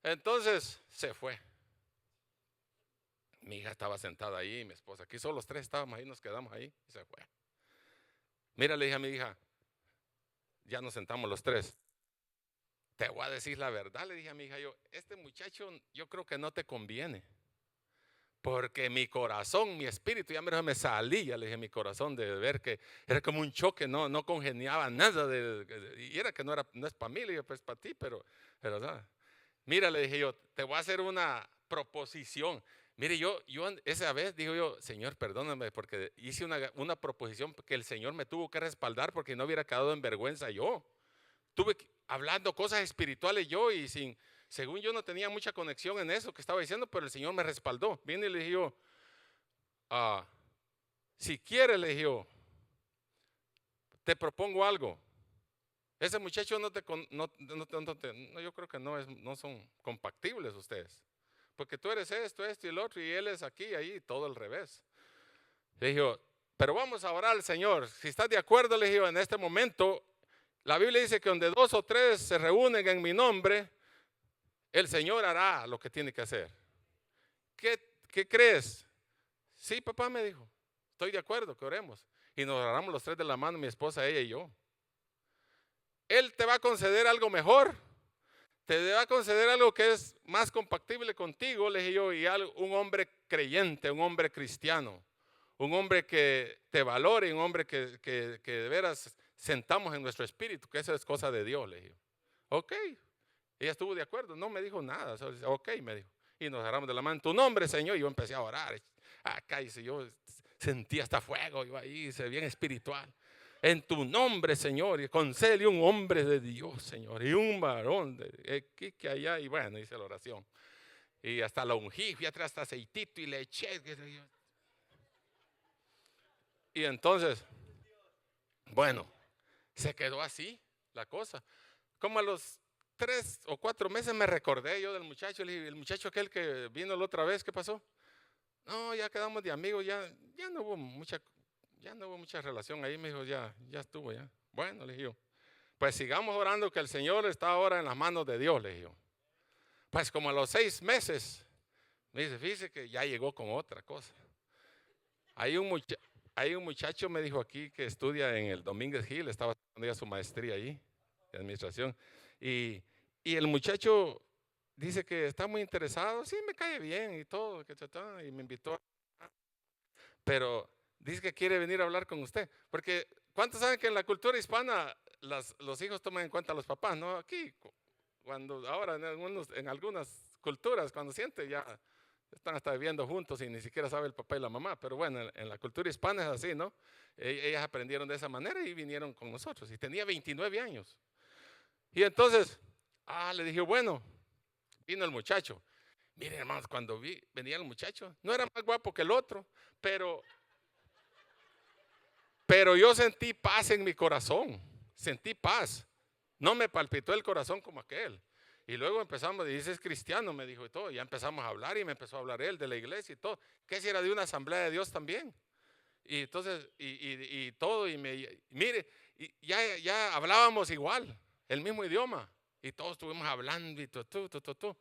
Entonces se fue. Mi hija estaba sentada ahí, mi esposa, aquí solo los tres estábamos ahí, nos quedamos ahí y se fue. Mira, le dije a mi hija, ya nos sentamos los tres. Te voy a decir la verdad, le dije a mi hija, este muchacho yo creo que no te conviene. Porque mi corazón, mi espíritu, ya me salía, le dije, mi corazón de ver que era como un choque, no congeniaba nada. Y era que no es para mí, le dije, pues para ti, pero ¿no? Mira, le dije yo, te voy a hacer una proposición. Mire, yo esa vez digo yo, Señor, perdóname, porque hice una proposición que el Señor me tuvo que respaldar porque no hubiera quedado en vergüenza yo. Hablando cosas espirituales yo y según yo no tenía mucha conexión en eso que estaba diciendo, pero el Señor me respaldó. Viene y le dije yo, si quiere, le dije yo, te propongo algo. Ese muchacho yo creo que no son compatibles ustedes. Porque tú eres esto y el otro, y él es aquí, ahí, todo al revés. Le dijo, pero vamos a orar al Señor. Si estás de acuerdo, le dijo, en este momento, la Biblia dice que donde 2 o 3 se reúnen en mi nombre, el Señor hará lo que tiene que hacer. ¿Qué crees? Sí, papá, me dijo, estoy de acuerdo, que oremos. Y nos agarramos los 3 de la mano, mi esposa, ella y yo. Él te va a conceder algo mejor. Te va a conceder algo que es más compatible contigo, le dije yo, y un hombre creyente, un hombre cristiano, un hombre que te valore, un hombre que de veras sentamos en nuestro espíritu, que eso es cosa de Dios, le dije. Ok, ella estuvo de acuerdo, no me dijo nada, ok, me dijo. Y nos agarramos de la mano, en tu nombre, Señor, y yo empecé a orar. Acá, y yo sentía hasta fuego, yo ahí, se bien espiritual. En tu nombre, Señor, y concede un hombre de Dios, Señor, y un varón de aquí que allá, y bueno, hice la oración. Y hasta la ungí, fui atrás hasta aceitito y le eché. Y entonces, bueno, se quedó así la cosa. Como a los 3 o 4 meses me recordé yo del muchacho, el muchacho aquel que vino la otra vez, ¿qué pasó? No, ya quedamos de amigos, ya no hubo mucha relación ahí, me dijo, ya estuvo, ya. Bueno, le dije yo, pues sigamos orando que el Señor está ahora en las manos de Dios, le dije yo. Pues como a los 6 meses, me dice, fíjese que ya llegó con otra cosa. Hay un muchacho, me dijo aquí, que estudia en el Domínguez Gil, estaba haciendo ya su maestría ahí, de administración, y el muchacho dice que está muy interesado, sí, me cae bien y todo, y me invitó, pero dice que quiere venir a hablar con usted, porque ¿cuántos saben que en la cultura hispana los hijos toman en cuenta a los papás? No, aquí, ahora en algunas culturas, cuando sienten ya están hasta viviendo juntos y ni siquiera sabe el papá y la mamá, pero bueno, en la cultura hispana es así, ¿no? Ellas aprendieron de esa manera y vinieron con nosotros, y tenía 29 años. Y entonces, le dije, bueno, vino el muchacho. Miren, hermanos, cuando venía el muchacho, no era más guapo que el otro, pero yo sentí paz en mi corazón, sentí paz. No me palpitó el corazón como aquel. Y luego empezamos, y dice, es cristiano, me dijo y todo. Ya empezamos a hablar y me empezó a hablar él de la iglesia y todo. Que si era de una asamblea de Dios también. Y entonces, y todo, mire, y ya hablábamos igual, el mismo idioma. Y todos estuvimos hablando y todo.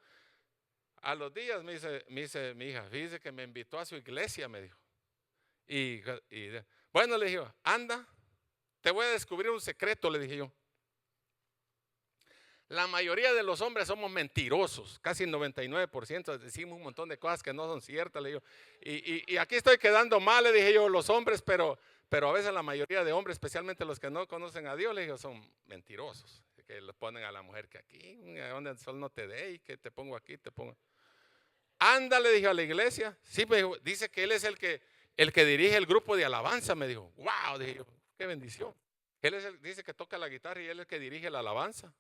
A los días me dice mi hija, fíjese que me invitó a su iglesia, me dijo. Y bueno, le dije, anda, te voy a descubrir un secreto, le dije yo. La mayoría de los hombres somos mentirosos, casi el 99%, decimos un montón de cosas que no son ciertas, le digo. Y aquí estoy quedando mal, le dije yo, los hombres, pero a veces la mayoría de hombres, especialmente los que no conocen a Dios, le digo, son mentirosos, que le ponen a la mujer que aquí, donde el sol no te dé y que te pongo aquí, te pongo. Anda, le dije a la iglesia. Sí, me dijo, dice que él es el que dirige el grupo de alabanza, me dijo. Wow, dije yo, qué bendición. Dice que toca la guitarra y él es el que dirige la alabanza.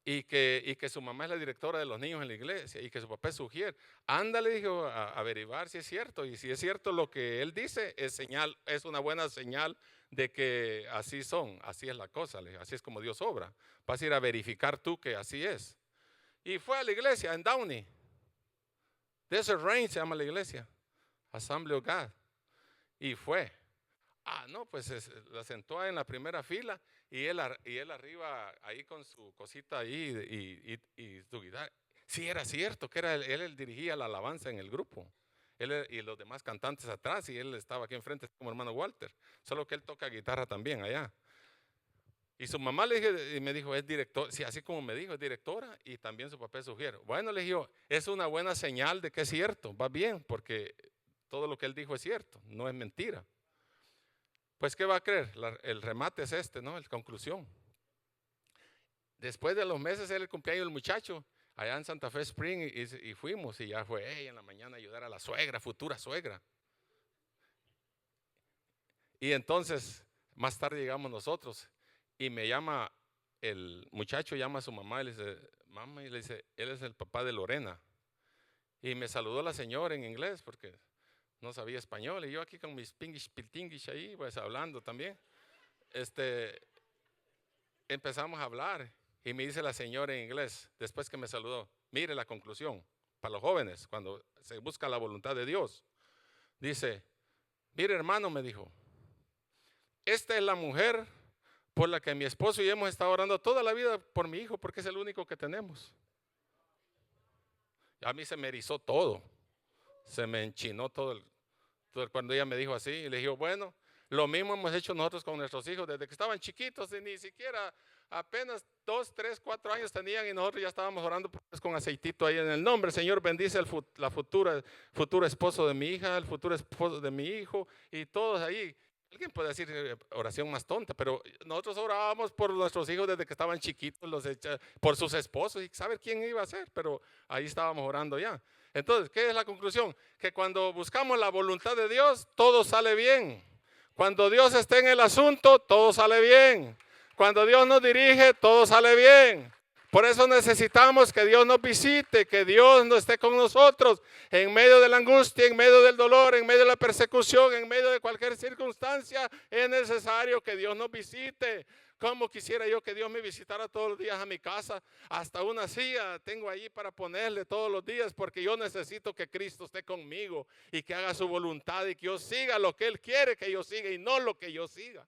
Y que su mamá es la directora de los niños en la iglesia y que su papá es sugiere. Anda, le dijo, a averiguar si es cierto. Y si es cierto lo que él dice, es una buena señal de que así son, así es la cosa, le dije, así es como Dios obra. Vas a ir a verificar tú que así es. Y fue a la iglesia en Downey. Desert Rain se llama la iglesia, Assembly of God. Y fue. No, pues la sentó en la primera fila y él arriba ahí con su cosita ahí y su guitarra. Sí, era cierto que él dirigía la alabanza en el grupo. Él y los demás cantantes atrás y él estaba aquí enfrente como hermano Walter. Solo que él toca guitarra también allá. Y su mamá me dijo, es director, sí, así como me dijo, es directora y también su papá sugiere. Bueno, le dije, es una buena señal de que es cierto, va bien, porque todo lo que él dijo es cierto, no es mentira. Pues, ¿qué va a creer? El remate es este, ¿no? La conclusión. Después de los meses era el cumpleaños del muchacho, allá en Santa Fe Spring, y fuimos, y ya fue ella en la mañana a ayudar a la suegra, futura suegra. Y entonces, más tarde llegamos nosotros. Y me llama, el muchacho llama a su mamá y le dice, mamá, y le dice, él es el papá de Lorena. Y me saludó la señora en inglés porque no sabía español. Y yo aquí con mis pingish, piltingish ahí, pues hablando también. empezamos a hablar y me dice la señora en inglés, después que me saludó, mire la conclusión, para los jóvenes, cuando se busca la voluntad de Dios. Dice, mire hermano, me dijo, esta es la mujer por la que mi esposo y yo hemos estado orando toda la vida por mi hijo, porque es el único que tenemos. A mí se me erizó todo, se me enchinó todo cuando ella me dijo así, y le dije, bueno, lo mismo hemos hecho nosotros con nuestros hijos desde que estaban chiquitos y ni siquiera apenas 2, 3, 4 años tenían y nosotros ya estábamos orando con aceitito ahí en el nombre. Señor, bendice la futuro esposo de mi hija, el futuro esposo de mi hijo y todos ahí. Alguien puede decir oración más tonta, pero nosotros orábamos por nuestros hijos desde que estaban chiquitos, por sus esposos y saber quién iba a ser, pero ahí estábamos orando ya. Entonces, ¿qué es la conclusión? Que cuando buscamos la voluntad de Dios, todo sale bien. Cuando Dios está en el asunto, todo sale bien. Cuando Dios nos dirige, todo sale bien. Por eso necesitamos que Dios nos visite, que Dios no esté con nosotros en medio de la angustia, en medio del dolor, en medio de la persecución, en medio de cualquier circunstancia. Es necesario que Dios nos visite. Como quisiera yo que Dios me visitara todos los días a mi casa. Hasta una silla tengo ahí para ponerle todos los días, porque yo necesito que Cristo esté conmigo y que haga su voluntad y que yo siga lo que Él quiere que yo siga y no lo que yo siga.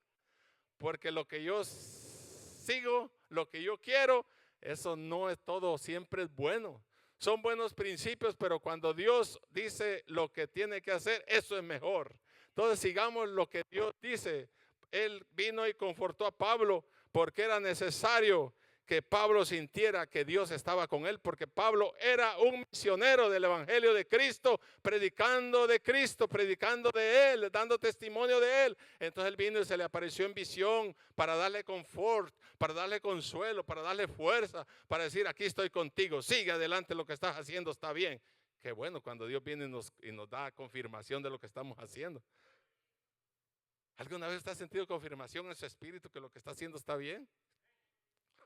Porque lo que yo sigo, lo que yo quiero, eso no es todo, siempre es bueno. Son buenos principios, pero cuando Dios dice lo que tiene que hacer, eso es mejor. Entonces sigamos lo que Dios dice. Él vino y confortó a Pablo porque era necesario que Pablo sintiera que Dios estaba con él, porque Pablo era un misionero del evangelio de Cristo, predicando de Cristo, predicando de él, dando testimonio de él. Entonces él vino y se le apareció en visión para darle confort, para darle consuelo, para darle fuerza, para decir, aquí estoy contigo, sigue adelante, lo que estás haciendo está bien. Qué bueno cuando Dios viene y nos da confirmación de lo que estamos haciendo. ¿Alguna vez usted ha sentido confirmación en su espíritu que lo que está haciendo está bien?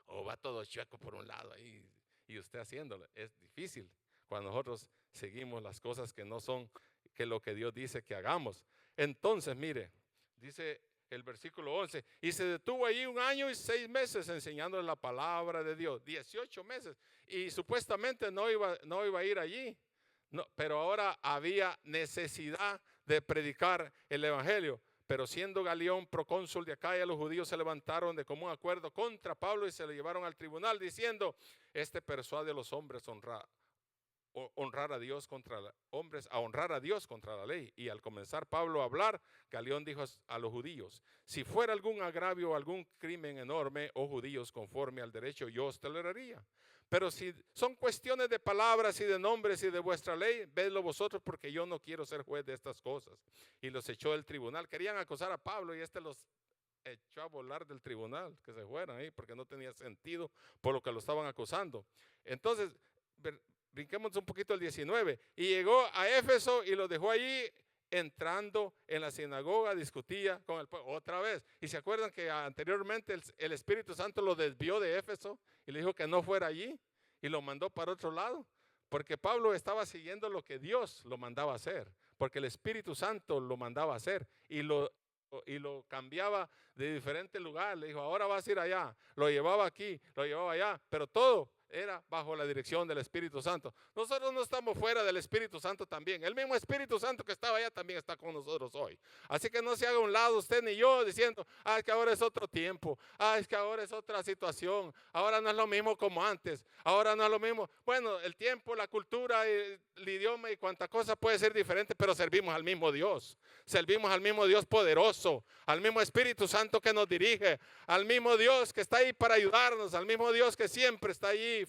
O va todo chueco por un lado ahí y usted haciéndolo. Es difícil cuando nosotros seguimos las cosas que no son que lo que Dios dice que hagamos. Entonces, mire, dice el versículo 11, y se detuvo allí 1 año y 6 meses enseñando la palabra de Dios, 18 meses, y supuestamente no iba a ir allí, no, pero ahora había necesidad de predicar el evangelio. Pero siendo Galión procónsul de Acaya, los judíos se levantaron de común acuerdo contra Pablo y se le llevaron al tribunal diciendo, este persuade a los hombres a honrar a Dios contra la ley. Y al comenzar Pablo a hablar, Galión dijo a los judíos, si fuera algún agravio o algún crimen enorme, oh judíos, conforme al derecho, yo os toleraría. Pero si son cuestiones de palabras y de nombres y de vuestra ley, vedlo vosotros, porque yo no quiero ser juez de estas cosas. Y los echó del tribunal. Querían acusar a Pablo y los echó a volar del tribunal, que se fueran ahí, porque no tenía sentido por lo que lo estaban acusando. Entonces, brinquemos un poquito el 19. Y llegó a Éfeso y lo dejó allí. Entrando en la sinagoga discutía con el pueblo otra vez. Y se acuerdan que anteriormente el Espíritu Santo lo desvió de Éfeso y le dijo que no fuera allí y lo mandó para otro lado, porque Pablo estaba siguiendo lo que Dios lo mandaba a hacer, porque el Espíritu Santo lo mandaba a hacer y lo cambiaba de diferente lugar. Le dijo, ahora vas a ir allá. Lo llevaba aquí, lo llevaba allá, pero todo era bajo la dirección del Espíritu Santo. Nosotros no estamos fuera del Espíritu Santo también. El mismo Espíritu Santo que estaba allá también está con nosotros hoy. Así que no se haga a un lado usted ni yo diciendo, es que ahora es otro tiempo, es que ahora es otra situación, ahora no es lo mismo como antes, ahora no es lo mismo. Bueno, el tiempo, la cultura, el idioma y cuánta cosa puede ser diferente, pero servimos al mismo Dios. Servimos al mismo Dios poderoso, al mismo Espíritu Santo que nos dirige, al mismo Dios que está ahí para ayudarnos, al mismo Dios que siempre está allí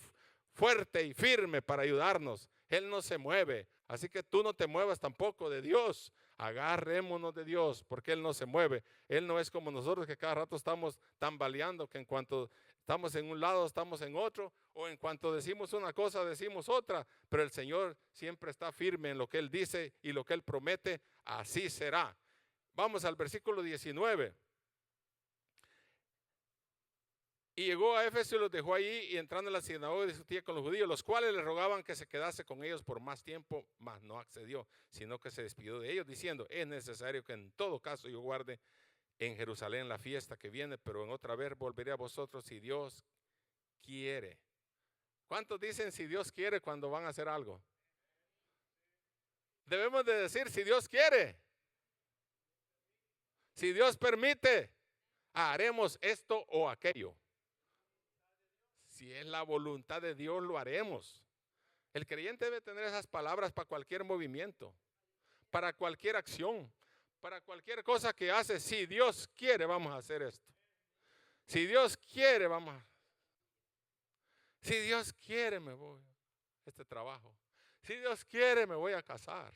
fuerte y firme para ayudarnos. Él no se mueve, así que tú no te muevas tampoco de Dios. Agarrémonos de Dios, porque Él no se mueve. Él no es como nosotros que cada rato estamos tambaleando, que en cuanto estamos en un lado, estamos en otro, o en cuanto decimos una cosa, decimos otra, pero el Señor siempre está firme en lo que Él dice y lo que Él promete, así será. Vamos al versículo 19. Y llegó a Éfeso y los dejó allí, y entrando en la sinagoga discutía con los judíos, los cuales le rogaban que se quedase con ellos por más tiempo, mas no accedió, sino que se despidió de ellos, diciendo, es necesario que en todo caso yo guarde en Jerusalén la fiesta que viene, pero en otra vez volveré a vosotros si Dios quiere. ¿Cuántos dicen si Dios quiere cuando van a hacer algo? Debemos de decir si Dios quiere. Si Dios permite, haremos esto o aquello. Si es la voluntad de Dios, lo haremos. El creyente debe tener esas palabras para cualquier movimiento, para cualquier acción, para cualquier cosa que hace. Si Dios quiere, vamos a hacer esto. Si Dios quiere, vamos a... Si Dios quiere, me voy a este trabajo. Si Dios quiere, me voy a casar.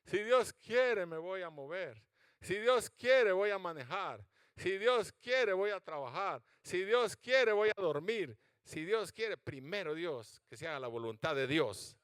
Si Dios quiere, me voy a mover. Si Dios quiere, voy a manejar. Si Dios quiere, voy a trabajar. Si Dios quiere, voy a dormir. Si Dios quiere, primero Dios, que se haga la voluntad de Dios.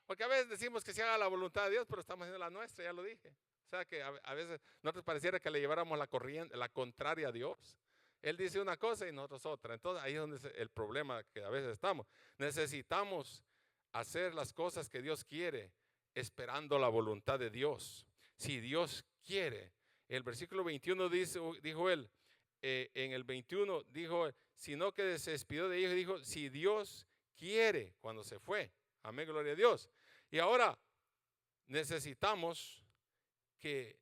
Porque a veces decimos que se haga la voluntad de Dios, pero estamos haciendo la nuestra, ya lo dije. O sea que a veces nosotros pareciera que le lleváramos la corriente, la contraria a Dios. Él dice una cosa y nosotros otra. Entonces ahí es donde es el problema que a veces estamos. Necesitamos hacer las cosas que Dios quiere, esperando la voluntad de Dios. Si Dios quiere. El versículo 21 dijo él, en el 21 dijo, sino que se despidió de ellos y dijo, si Dios quiere, cuando se fue. Amén, gloria a Dios. Y ahora necesitamos que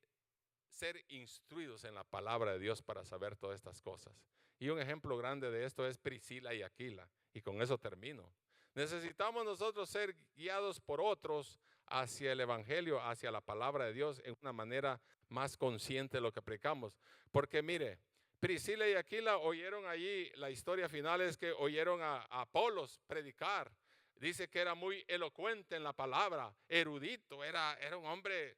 ser instruidos en la palabra de Dios para saber todas estas cosas. Y un ejemplo grande de esto es Priscila y Aquila. Y con eso termino. Necesitamos nosotros ser guiados por otros hacia el evangelio, hacia la palabra de Dios en una manera más consciente de lo que predicamos. Porque mire, Priscila y Aquila oyeron allí, la historia final es que oyeron a Apolos predicar. Dice que era muy elocuente en la palabra, erudito, era un hombre,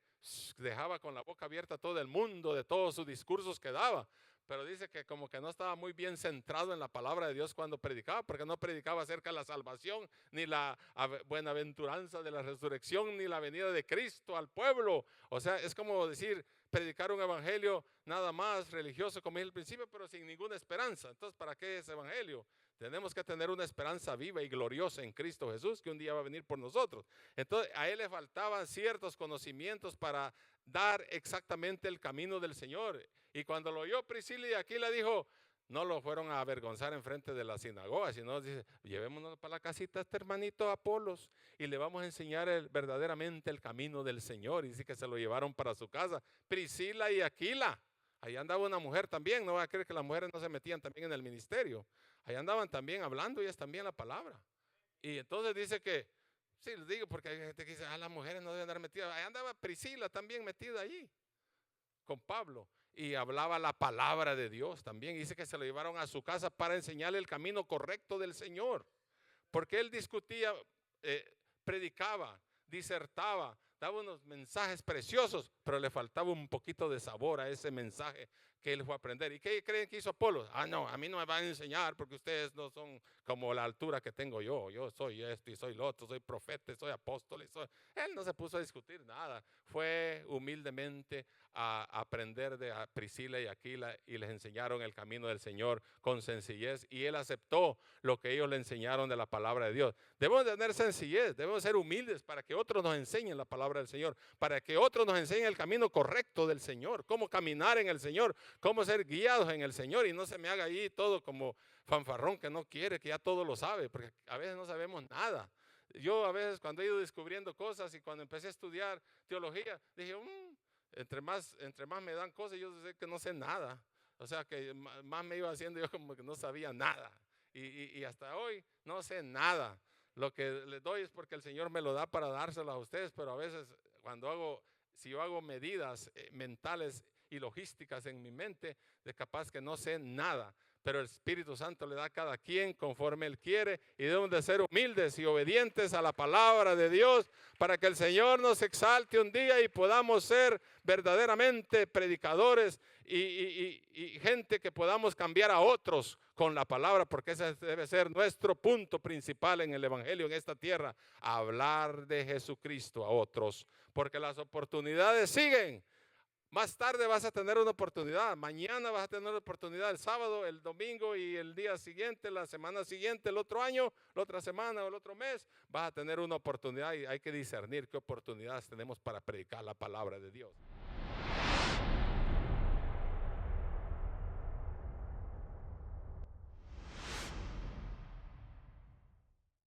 dejaba con la boca abierta a todo el mundo de todos sus discursos que daba. Pero dice que como que no estaba muy bien centrado en la palabra de Dios cuando predicaba, porque no predicaba acerca de la salvación, ni la buenaventuranza de la resurrección, ni la venida de Cristo al pueblo. O sea, es como decir, predicar un evangelio nada más religioso como es el principio, pero sin ninguna esperanza. Entonces, ¿para qué ese evangelio? Tenemos que tener una esperanza viva y gloriosa en Cristo Jesús, que un día va a venir por nosotros. Entonces, a él le faltaban ciertos conocimientos para dar exactamente el camino del Señor. Y cuando lo oyó Priscila y Aquila dijo, no lo fueron a avergonzar en frente de la sinagoga, sino dice, llevémonos para la casita a este hermanito Apolos y le vamos a enseñar verdaderamente el camino del Señor. Y dice que se lo llevaron para su casa, Priscila y Aquila. Ahí andaba una mujer también, no va a creer que las mujeres no se metían también en el ministerio. Ahí andaban también hablando y es también la palabra. Y entonces dice que, sí, les digo porque hay gente que dice, las mujeres no deben andar metidas. Ahí andaba Priscila también metida allí con Pablo y hablaba la palabra de Dios también. Y dice que se lo llevaron a su casa para enseñarle el camino correcto del Señor. Porque él discutía, predicaba, disertaba, daba unos mensajes preciosos, pero le faltaba un poquito de sabor a ese mensaje que él fue a aprender. ¿Y qué creen que hizo Apolo? No, a mí no me van a enseñar porque ustedes no son como la altura que tengo yo. Yo soy esto y soy lo otro, soy profeta, soy apóstol. Él no se puso a discutir nada. Fue humildemente a aprender de Priscila y Aquila y les enseñaron el camino del Señor con sencillez. Y él aceptó lo que ellos le enseñaron de la palabra de Dios. Debemos tener sencillez, debemos ser humildes para que otros nos enseñen la palabra del Señor, para que otros nos enseñen el camino correcto del Señor, cómo caminar en el Señor, cómo ser guiados en el Señor y no se me haga ahí todo como fanfarrón que no quiere, que ya todo lo sabe, porque a veces no sabemos nada. Yo a veces cuando he ido descubriendo cosas y cuando empecé a estudiar teología, dije, entre más me dan cosas, yo sé que no sé nada. O sea que más me iba haciendo yo como que no sabía nada. Y hasta hoy no sé nada. Lo que les doy es porque el Señor me lo da para dárselo a ustedes, pero a veces si yo hago medidas mentales y logísticas en mi mente, de capaz que no sé nada, pero el Espíritu Santo le da a cada quien conforme Él quiere y debemos de ser humildes y obedientes a la palabra de Dios para que el Señor nos exalte un día y podamos ser verdaderamente predicadores y gente que podamos cambiar a otros con la palabra, porque ese debe ser nuestro punto principal en el evangelio en esta tierra, hablar de Jesucristo a otros, porque las oportunidades siguen. Más tarde vas a tener una oportunidad, mañana vas a tener una oportunidad, el sábado, el domingo y el día siguiente, la semana siguiente, el otro año, la otra semana o el otro mes, vas a tener una oportunidad y hay que discernir qué oportunidades tenemos para predicar la palabra de Dios.